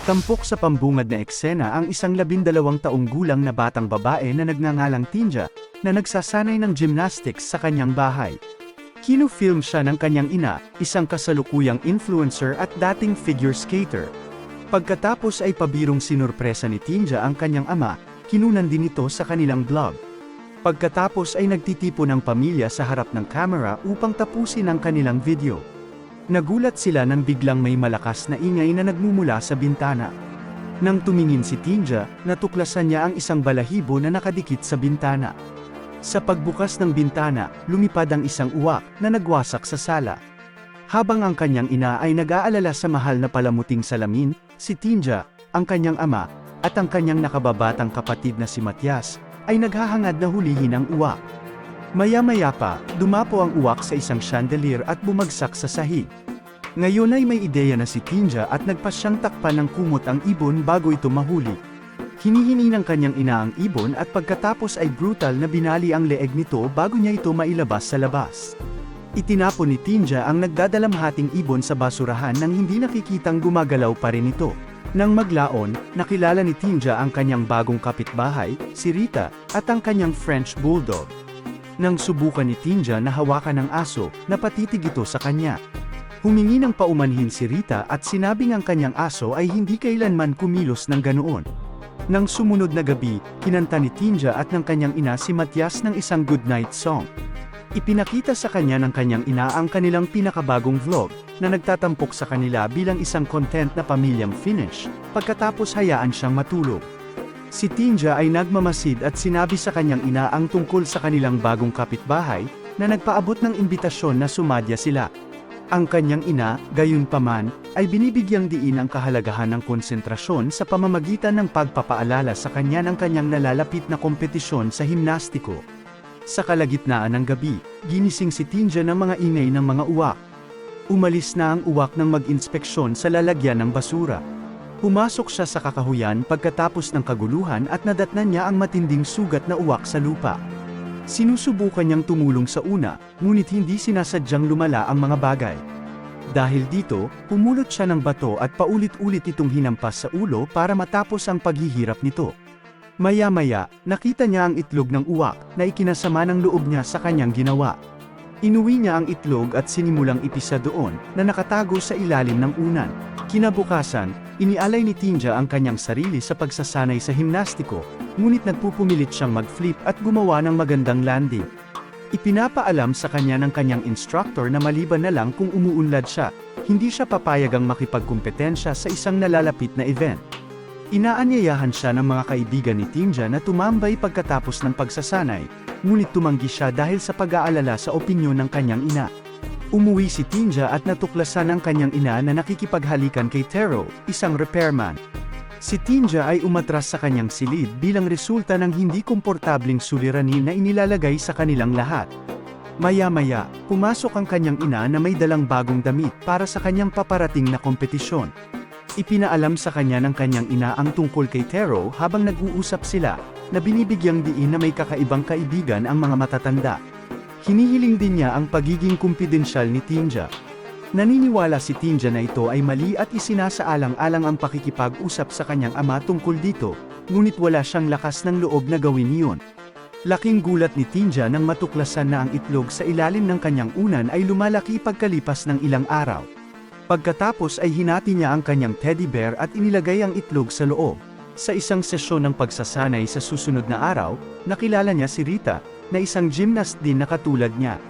Tampok sa pambungad na eksena ang isang 12 taong gulang na batang babae na nagngangalang Tinja, na nagsasanay ng gymnastics sa kanyang bahay. Kinofilm siya ng kanyang ina, isang kasalukuyang influencer at dating figure skater. Pagkatapos ay pabirong sinurpresa ni Tinja ang kanyang ama, kinunan din ito sa kanilang vlog. Pagkatapos ay nagtitipon ng pamilya sa harap ng camera upang tapusin ang kanilang video. Nagulat sila nang biglang may malakas na ingay na nagmumula sa bintana. Nang tumingin si Tinja, natuklasan niya ang isang balahibo na nakadikit sa bintana. Sa pagbukas ng bintana, lumipad ang isang uwak na nagwasak sa sala. Habang ang kanyang ina ay nag-aalala sa mahal na palamuting salamin, si Tinja, ang kanyang ama, at ang kanyang nakababatang kapatid na si Matias, ay naghahangad na hulihin ang uwak. Maya-maya pa, dumapo ang uwak sa isang chandelier at bumagsak sa sahig. Ngayon ay may ideya na si Tinja at nagpasyang takpan ng kumot ang ibon bago ito mahuli. Hinihini ng kanyang ina ang ibon at pagkatapos ay brutal na binali ang leeg nito bago niya ito mailabas sa labas. Itinapon ni Tinja ang nagdadalamhating ibon sa basurahan nang hindi nakikitang gumagalaw pa rin ito. Nang maglaon, nakilala ni Tinja ang kanyang bagong kapitbahay, si Rita, at ang kanyang French Bulldog. Nang subukan ni Tinja na hawakan ng aso, napatitig ito sa kanya. Humingi ng paumanhin si Rita at sinabing ang kanyang aso ay hindi kailanman kumilos ng ganoon. Nang sumunod na gabi, kinanta ni Tinja at ng kanyang ina si Matias ng isang goodnight song. Ipinakita sa kanya ng kanyang ina ang kanilang pinakabagong vlog, na nagtatampok sa kanila bilang isang content na pamilyang Finnish, pagkatapos hayaan siyang matulog. Si Tinja ay nagmamasid at sinabi sa kanyang ina ang tungkol sa kanilang bagong kapitbahay, na nagpaabot ng imbitasyon na sumadya sila. Ang kanyang ina, gayunpaman, ay binibigyang diin ang kahalagahan ng konsentrasyon sa pamamagitan ng pagpapaalala sa kanya ng kanyang nalalapit na kompetisyon sa himnastiko. Sa kalagitnaan ng gabi, ginising si Tinja ng mga ingay ng mga uwak. Umalis na ang uwak nang mag-inspeksyon sa lalagyan ng basura. Pumasok siya sa kakahuyan pagkatapos ng kaguluhan at nadatnan niya ang matinding sugat na uwak sa lupa. Sinusubukan niyang tumulong sa una, ngunit hindi sinasadyang lumala ang mga bagay. Dahil dito, pumulot siya ng bato at paulit-ulit itong hinampas sa ulo para matapos ang paghihirap nito. Maya-maya, nakita niya ang itlog ng uwak, na ikinasama ng loob niya sa kanyang ginawa. Inuwi niya ang itlog at sinimulang ipisa doon, na nakatago sa ilalim ng unan. Kinabukasan, inialay ni Tinja ang kanyang sarili sa pagsasanay sa himnastiko, ngunit nagpupumilit siyang mag-flip at gumawa ng magandang landing. Ipinapaalam sa kanya ng kanyang instructor na maliban na lang kung umuunlad siya, hindi siya papayagang makipagkumpetensya sa isang nalalapit na event. Inaanyayahan siya ng mga kaibigan ni Tinja na tumambay pagkatapos ng pagsasanay, ngunit tumanggi siya dahil sa pag-aalala sa opinyon ng kanyang ina. Umuwi si Tinja at natuklasan ang kanyang ina na nakikipaghalikan kay Tero, isang repairman. Si Tinja ay umatras sa kanyang silid bilang resulta ng hindi komportabling suliranin na inilalagay sa kanilang lahat. Maya-maya, pumasok ang kanyang ina na may dalang bagong damit para sa kanyang paparating na kompetisyon. Ipinaalam sa kanya ng kanyang ina ang tungkol kay Tero habang nag-uusap sila, na binibigyang diin na may kakaibang kaibigan ang mga matatanda. Hinihiling din niya ang pagiging kumpidensyal ni Tinja. Naniniwala si Tinja na ito ay mali at isinasaalang-alang ang pakikipag-usap sa kanyang ama tungkol dito, ngunit wala siyang lakas ng loob na gawin iyon. Laking gulat ni Tinja nang matuklasan na ang itlog sa ilalim ng kanyang unan ay lumalaki pagkalipas ng ilang araw. Pagkatapos ay hinati niya ang kanyang teddy bear at inilagay ang itlog sa loob. Sa isang sesyon ng pagsasanay sa susunod na araw, nakilala niya si Rita, na isang gymnast din na katulad niya.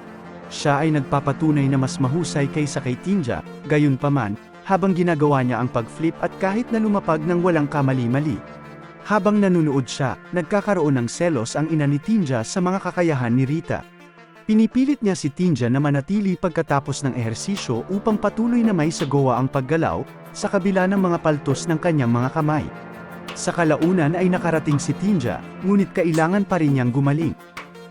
Siya ay nagpapatunay na mas mahusay kaysa kay Tinja, gayunpaman, habang ginagawa niya ang pag-flip at kahit na lumapag ng walang kamali-mali. Habang nanunood siya, nagkakaroon ng selos ang ina ni Tinja sa mga kakayahan ni Rita. Pinipilit niya si Tinja na manatili pagkatapos ng ehersisyo upang patuloy na may sagawa ang paggalaw, sa kabila ng mga paltos ng kanyang mga kamay. Sa kalaunan ay nakarating si Tinja, ngunit kailangan pa rin niyang gumaling.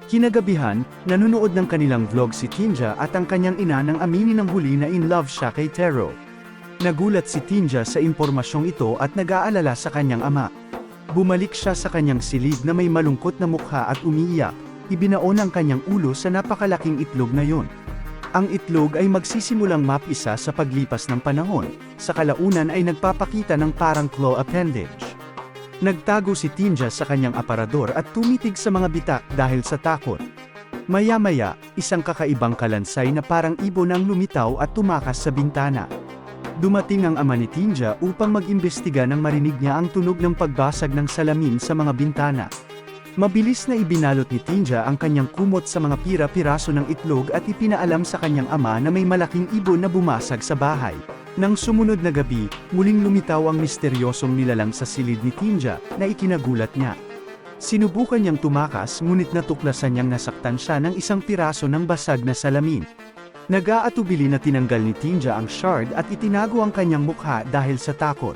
Kinagabihan, nanonood ng kanilang vlog si Tinja at ang kanyang ina nang aminin ng huli na in love siya kay Tero. Nagulat si Tinja sa impormasyong ito at nag-aalala sa kanyang ama. Bumalik siya sa kanyang silid na may malungkot na mukha at umiiyak. Ibinaon ang kanyang ulo sa napakalaking itlog na yon. Ang itlog ay magsisimulang mapisa sa paglipas ng panahon, sa kalaunan ay nagpapakita ng parang claw appendage. Nagtago si Tinja sa kanyang aparador at tumitig sa mga bitak dahil sa takot. Maya-maya, isang kakaibang kalansay na parang ibon ang lumitaw at tumakas sa bintana. Dumating ang ama ni Tinja upang mag-imbestiga nang marinig niya ang tunog ng pagbasag ng salamin sa mga bintana. Mabilis na ibinalot ni Tinja ang kanyang kumot sa mga pira-piraso ng itlog at ipinaalam sa kanyang ama na may malaking ibon na bumasag sa bahay. Nang sumunod na gabi, muling lumitaw ang misteryosong nilalang sa silid ni Tinja, na ikinagulat niya. Sinubukan niyang tumakas ngunit natuklasan niyang nasaktan siya ng isang piraso ng basag na salamin. Nag-aatubili na tinanggal ni Tinja ang shard at itinago ang kanyang mukha dahil sa takot.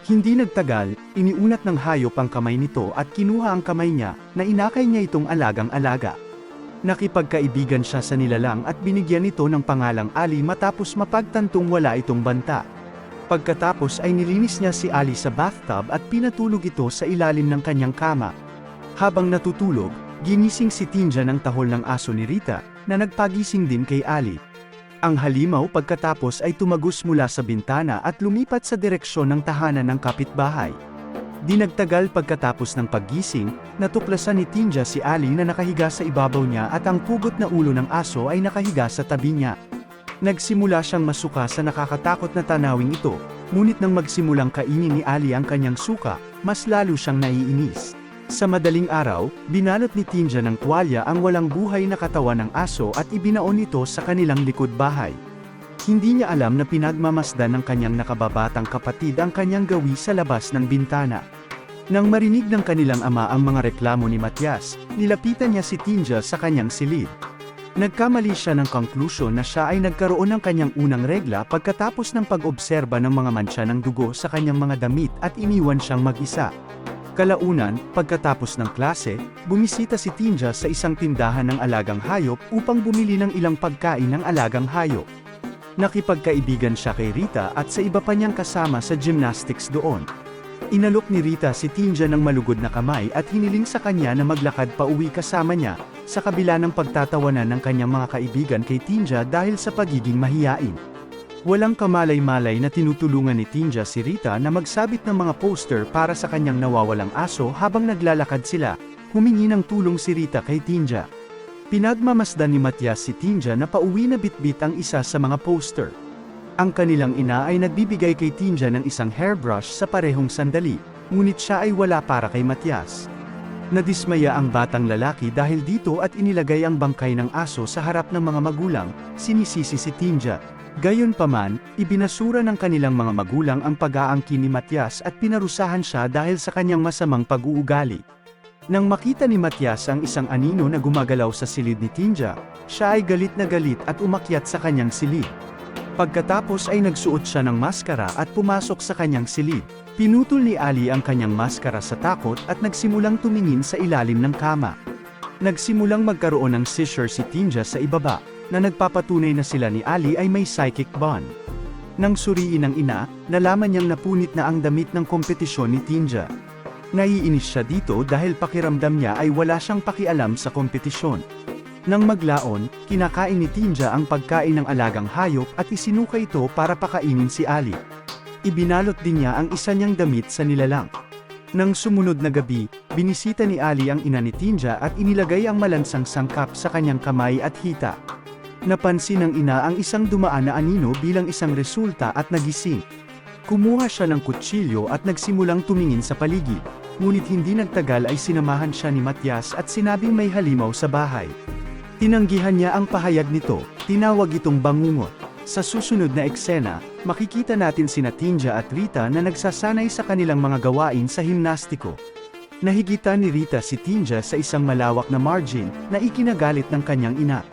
Hindi nagtagal, iniunat ng hayop ang kamay nito at kinuha ang kamay niya, na inakay niya itong alagang-alaga. Nakipagkaibigan siya sa nilalang at binigyan ito ng pangalang Ali matapos mapagtantong wala itong banta. Pagkatapos ay nilinis niya si Ali sa bathtub at pinatulog ito sa ilalim ng kanyang kama. Habang natutulog, ginising si Tinja ng tahol ng aso ni Rita, na nagpagising din kay Ali. Ang halimaw pagkatapos ay tumagos mula sa bintana at lumipat sa direksyon ng tahanan ng kapitbahay. Di nagtagal pagkatapos ng paggising, natuklasan ni Tinja si Ali na nakahiga sa ibabaw niya at ang pugot na ulo ng aso ay nakahiga sa tabi niya. Nagsimula siyang masuka sa nakakatakot na tanawing ito, ngunit nang magsimulang kainin ni Ali ang kanyang suka, mas lalo siyang naiinis. Sa madaling araw, binalot ni Tinja ng tuwalya ang walang buhay na katawan ng aso at ibinaon ito sa kanilang likod bahay. Hindi niya alam na pinagmamasdan ng kanyang nakababatang kapatid ang kanyang gawi sa labas ng bintana. Nang marinig ng kanilang ama ang mga reklamo ni Matias, nilapitan niya si Tinja sa kanyang silid. Nagkamali siya ng konklusyon na siya ay nagkaroon ng kanyang unang regla pagkatapos ng pag-obserba ng mga mantsa ng dugo sa kanyang mga damit at iniwan siyang mag-isa. Kalaunan, pagkatapos ng klase, bumisita si Tinja sa isang tindahan ng alagang hayop upang bumili ng ilang pagkain ng alagang hayop. Nakipagkaibigan siya kay Rita at sa iba pa niyang kasama sa gymnastics doon. Inalok ni Rita si Tinja ng malugod na kamay at hiniling sa kanya na maglakad pa uwi kasama niya, sa kabila ng pagtatawanan ng kanyang mga kaibigan kay Tinja dahil sa pagiging mahiyain. Walang kamalay-malay na tinutulungan ni Tinja si Rita na magsabit ng mga poster para sa kanyang nawawalang aso habang naglalakad sila, humingi ng tulong si Rita kay Tinja. Pinagmamasdan ni Matias si Tinja na pauwi na bitbit ang isa sa mga poster. Ang kanilang ina ay nagbibigay kay Tinja ng isang hairbrush sa parehong sandali, ngunit siya ay wala para kay Matias. Nadismaya ang batang lalaki dahil dito at inilagay ang bangkay ng aso sa harap ng mga magulang, sinisisi si Tinja. Gayunpaman, ibinasura ng kanilang mga magulang ang pag-aangkin ni Matias at pinarusahan siya dahil sa kanyang masamang pag-uugali. Nang makita ni Matias ang isang anino na gumagalaw sa silid ni Tinja, siya ay galit na galit at umakyat sa kanyang silid. Pagkatapos ay nagsuot siya ng maskara at pumasok sa kanyang silid. Pinutol ni Ali ang kanyang maskara sa takot at nagsimulang tumingin sa ilalim ng kama. Nagsimulang magkaroon ng seizure si Tinja sa ibaba, na nagpapatunay na sila ni Ali ay may psychic bond. Nang suriin ng ina, nalaman niyang napunit na ang damit ng kompetisyon ni Tinja. Naiinis siya dito dahil pakiramdam niya ay wala siyang pakialam sa kompetisyon. Nang maglaon, kinakain ni Tinja ang pagkain ng alagang hayop at isinuka ito para pakainin si Ali. Ibinalot din niya ang isa niyang damit sa nilalang. Nang sumunod na gabi, binisita ni Ali ang ina ni Tinja at inilagay ang malansang sangkap sa kanyang kamay at hita. Napansin ng ina ang isang dumaan na anino bilang isang resulta at nagising. Kumuha siya ng kutsilyo at nagsimulang tumingin sa paligid, ngunit hindi nagtagal ay sinamahan siya ni Matias at sinabing may halimaw sa bahay. Tinanggihan niya ang pahayag nito, tinawag itong bangungot. Sa susunod na eksena, makikita natin sina Tinja at Rita na nagsasanay sa kanilang mga gawain sa himnastiko. Nahigitan ni Rita si Tinja sa isang malawak na margin na ikinagalit ng kanyang ina.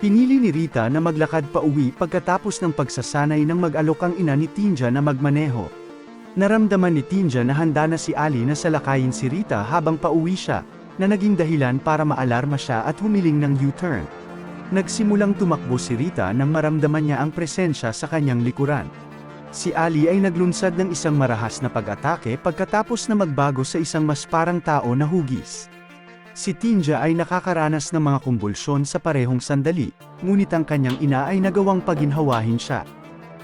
Pinili ni Rita na maglakad pa uwi pagkatapos ng pagsasanay ng mag-alok ang ina ni Tinja na magmaneho. Naramdaman ni Tinja na handa na si Ali na salakayin si Rita habang pauwi siya, na naging dahilan para maalarma siya at humiling ng U-turn. Nagsimulang tumakbo si Rita nang maramdaman niya ang presensya sa kanyang likuran. Si Ali ay naglunsad ng isang marahas na pag-atake pagkatapos na magbago sa isang mas parang tao na hugis. Si Tinja ay nakakaranas ng mga kumbulsyon sa parehong sandali, ngunit ang kanyang ina ay nagawang paginhawahin siya.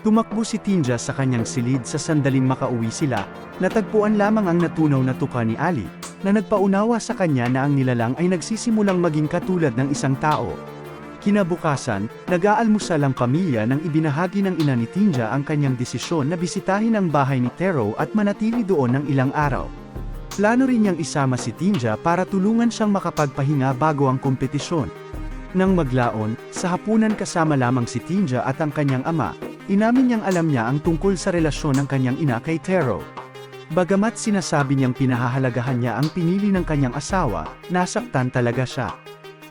Tumakbo si Tinja sa kanyang silid sa sandaling makauwi sila, natagpuan lamang ang natunaw na tuka ni Ali, na nagpaunawa sa kanya na ang nilalang ay nagsisimulang maging katulad ng isang tao. Kinabukasan, nag-aalmusal ang pamilya nang ibinahagi ng ina ni Tinja ang kanyang desisyon na bisitahin ang bahay ni Tero at manatili doon ng ilang araw. Plano rin niyang isama si Tinja para tulungan siyang makapagpahinga bago ang kompetisyon. Nang maglaon, sa hapunan kasama lamang si Tinja at ang kanyang ama, inamin niyang alam niya ang tungkol sa relasyon ng kanyang ina kay Tero. Bagamat sinasabi niyang pinahahalagahan niya ang pinili ng kanyang asawa, nasaktan talaga siya.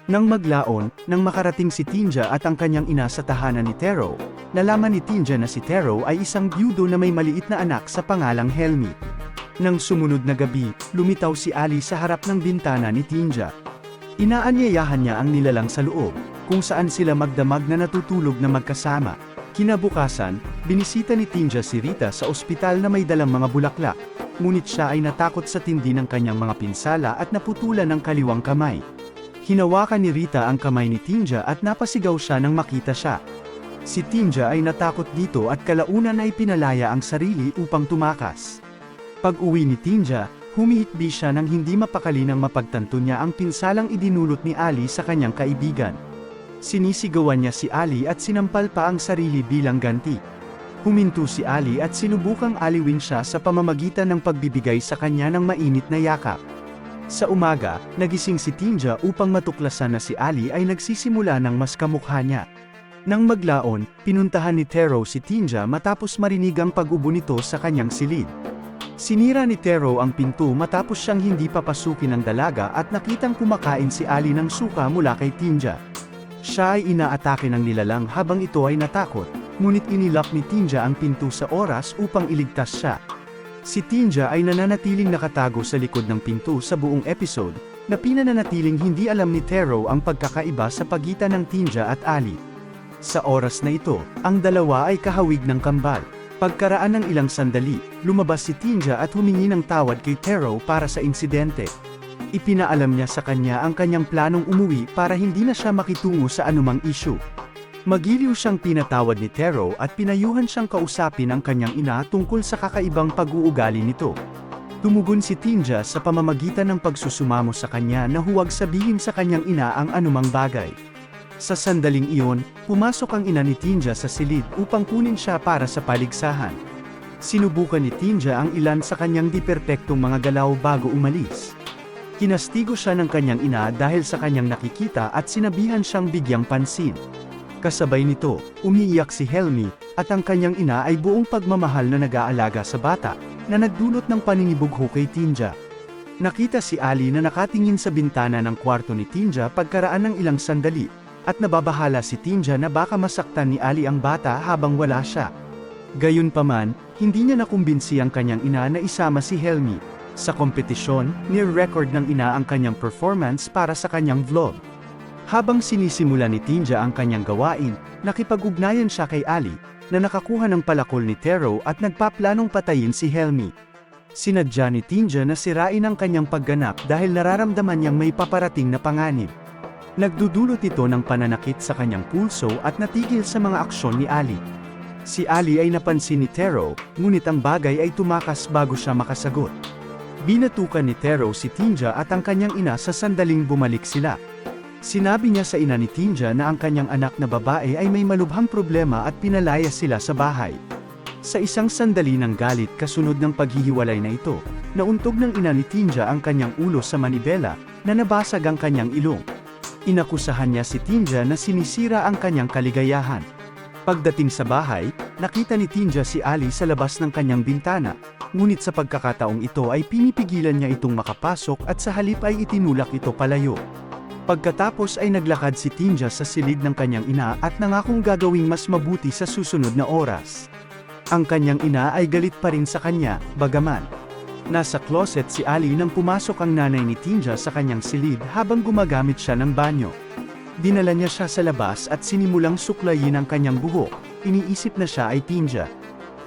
Nang maglaon, nang makarating si Tinja at ang kanyang ina sa tahanan ni Tero, nalaman ni Tinja na si Tero ay isang byudo na may maliit na anak sa pangalang Helmi. Nang sumunod na gabi, lumitaw si Ali sa harap ng bintana ni Tinja. Inaanyayahan niya ang nilalang sa loob, kung saan sila magdamag na natutulog na magkasama. Kinabukasan, binisita ni Tinja si Rita sa ospital na may dalang mga bulaklak, ngunit siya ay natakot sa tindi ng kanyang mga pinsala at naputulan ng kaliwang kamay. Hinawakan ni Rita ang kamay ni Tinja at napasigaw siya nang makita siya. Si Tinja ay natakot dito at kalaunan ay pinalaya ang sarili upang tumakas. Pag-uwi ni Tinja, humihikbi siya nang hindi mapakali nang mapagtanto niya ang pinsalang idinulot ni Ali sa kanyang kaibigan. Sinisigawan niya si Ali at sinampal pa ang sarili bilang ganti. Huminto si Ali at sinubukang aliwin siya sa pamamagitan ng pagbibigay sa kanya ng mainit na yakap. Sa umaga, nagising si Tinja upang matuklasan na si Ali ay nagsisimula ng mas kamukha niya. Nang maglaon, pinuntahan ni Tero si Tinja matapos marinig ang pag-ubo nito sa kanyang silid. Sinira ni Tero ang pinto matapos siyang hindi papasukin ng dalaga at nakitang kumakain si Ali ng suka mula kay Tinja. Siya ay inaatake ng nilalang habang ito ay natakot, ngunit inilak ni Tinja ang pinto sa oras upang iligtas siya. Si Tinja ay nananatiling nakatago sa likod ng pinto sa buong episode, na pinananatiling hindi alam ni Tero ang pagkakaiba sa pagitan ng Tinja at Ali. Sa oras na ito, ang dalawa ay kahawig ng kambal. Pagkaraan ng ilang sandali, lumabas si Tinja at humingi ng tawad kay Tero para sa insidente. Ipinaalam niya sa kanya ang kanyang planong umuwi para hindi na siya makitungo sa anumang issue. Magiliw siyang pinatawad ni Tero at pinayuhan siyang kausapin ang kanyang ina tungkol sa kakaibang pag-uugali nito. Tumugon si Tinja sa pamamagitan ng pagsusumamo sa kanya na huwag sabihin sa kanyang ina ang anumang bagay. Sa sandaling iyon, pumasok ang ina ni Tinja sa silid upang kunin siya para sa paligsahan. Sinubukan ni Tinja ang ilan sa kanyang di-perpektong mga galaw bago umalis. Kinastigo siya ng kanyang ina dahil sa kanyang nakikita at sinabihan siyang bigyang pansin. Kasabay nito, umiiyak si Helmi, at ang kanyang ina ay buong pagmamahal na nag-aalaga sa bata, na nagdulot ng paninibugho kay Tinja. Nakita si Ali na nakatingin sa bintana ng kwarto ni Tinja pagkaraan ng ilang sandali, at nababahala si Tinja na baka masaktan ni Ali ang bata habang wala siya. Gayunpaman, hindi niya nakumbinsi ang kanyang ina na isama si Helmi. Sa kompetisyon, ni-record ng ina ang kanyang performance para sa kanyang vlog. Habang sinisimula ni Tinja ang kanyang gawain, nakipag-ugnayan siya kay Ali, na nakakuha ng palakol ni Tero at nagpaplanong patayin si Helmi. Sinadya ni Tinja na sirain ang kanyang pagganap dahil nararamdaman niyang may paparating na panganib. Nagdudulot ito ng pananakit sa kanyang pulso at natigil sa mga aksyon ni Ali. Si Ali ay napansin ni Tero, ngunit ang bagay ay tumakas bago siya makasagot. Binatukan ni Tero si Tinja at ang kanyang ina sa sandaling bumalik sila. Sinabi niya sa ina ni Tinja na ang kanyang anak na babae ay may malubhang problema at pinalaya sila sa bahay. Sa isang sandali ng galit kasunod ng paghihiwalay na ito, nauntog ng ina ni Tinja ang kanyang ulo sa manibela, na nabasag ang kanyang ilong. Inakusahan niya si Tinja na sinisira ang kanyang kaligayahan. Pagdating sa bahay, nakita ni Tinja si Ali sa labas ng kanyang bintana, ngunit sa pagkakataong ito ay pinipigilan niya itong makapasok at sa halip ay itinulak ito palayo. Pagkatapos ay naglakad si Tinja sa silid ng kanyang ina at nangakong gagawing mas mabuti sa susunod na oras. Ang kanyang ina ay galit pa rin sa kanya, bagaman. Nasa closet si Ali nang pumasok ang nanay ni Tinja sa kanyang silid habang gumagamit siya ng banyo. Dinala niya siya sa labas at sinimulang suklayin ang kanyang buhok, iniisip na siya ay Tinja.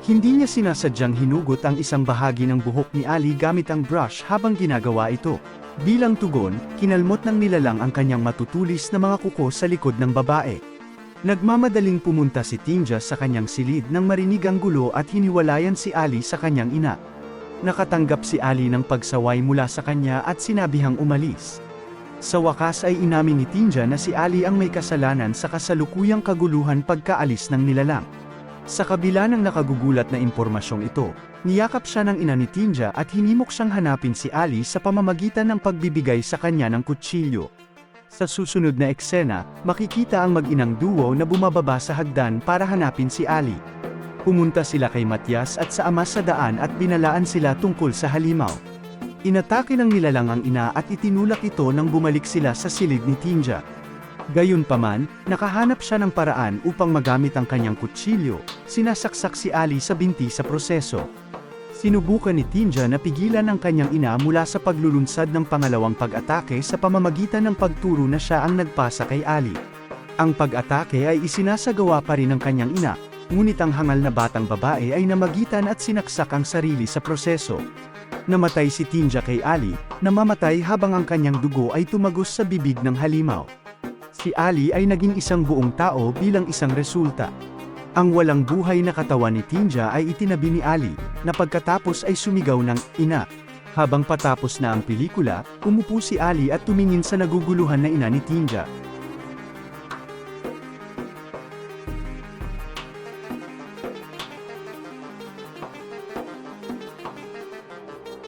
Hindi niya sinasadyang hinugot ang isang bahagi ng buhok ni Ali gamit ang brush habang ginagawa ito. Bilang tugon, kinalmot ng nilalang ang kanyang matutulis na mga kuko sa likod ng babae. Nagmamadaling pumunta si Tinja sa kanyang silid nang marinig ang gulo at hiniwalayan si Ali sa kanyang ina. Nakatanggap si Ali ng pagsaway mula sa kanya at sinabihang umalis. Sa wakas ay inamin ni Tinja na si Ali ang may kasalanan sa kasalukuyang kaguluhan pagkaalis ng nilalang. Sa kabila ng nakagugulat na impormasyong ito, niyakap siya ng ina ni Tinja at hinimok siyang hanapin si Ali sa pamamagitan ng pagbibigay sa kanya ng kutsilyo. Sa susunod na eksena, makikita ang mag-inang duo na bumababa sa hagdan para hanapin si Ali. Pumunta sila kay Matias at sa ama sa daan at binalaan sila tungkol sa halimaw. Inatake ng nilalang ang ina at itinulak ito nang bumalik sila sa silid ni Tinja. Gayunpaman, nakahanap siya ng paraan upang magamit ang kanyang kutsilyo, sinasaksak si Ali sa binti sa proseso. Sinubukan ni Tinja na pigilan ang kanyang ina mula sa paglulunsad ng pangalawang pag-atake sa pamamagitan ng pagturo na siya ang nagpasa kay Ali. Ang pag-atake ay isinasagawa pa rin ng kanyang ina, ngunit ang hangal na batang babae ay namagitan at sinaksak ang sarili sa proseso. Namatay si Tinja kay Ali, namamatay habang ang kanyang dugo ay tumagos sa bibig ng halimaw. Si Ali ay naging isang buong tao bilang isang resulta. Ang walang buhay na katawan ni Tinja ay itinabi ni Ali, na pagkatapos ay sumigaw ng ina. Habang patapos na ang pelikula, umupo si Ali at tumingin sa naguguluhan na ina ni Tinja.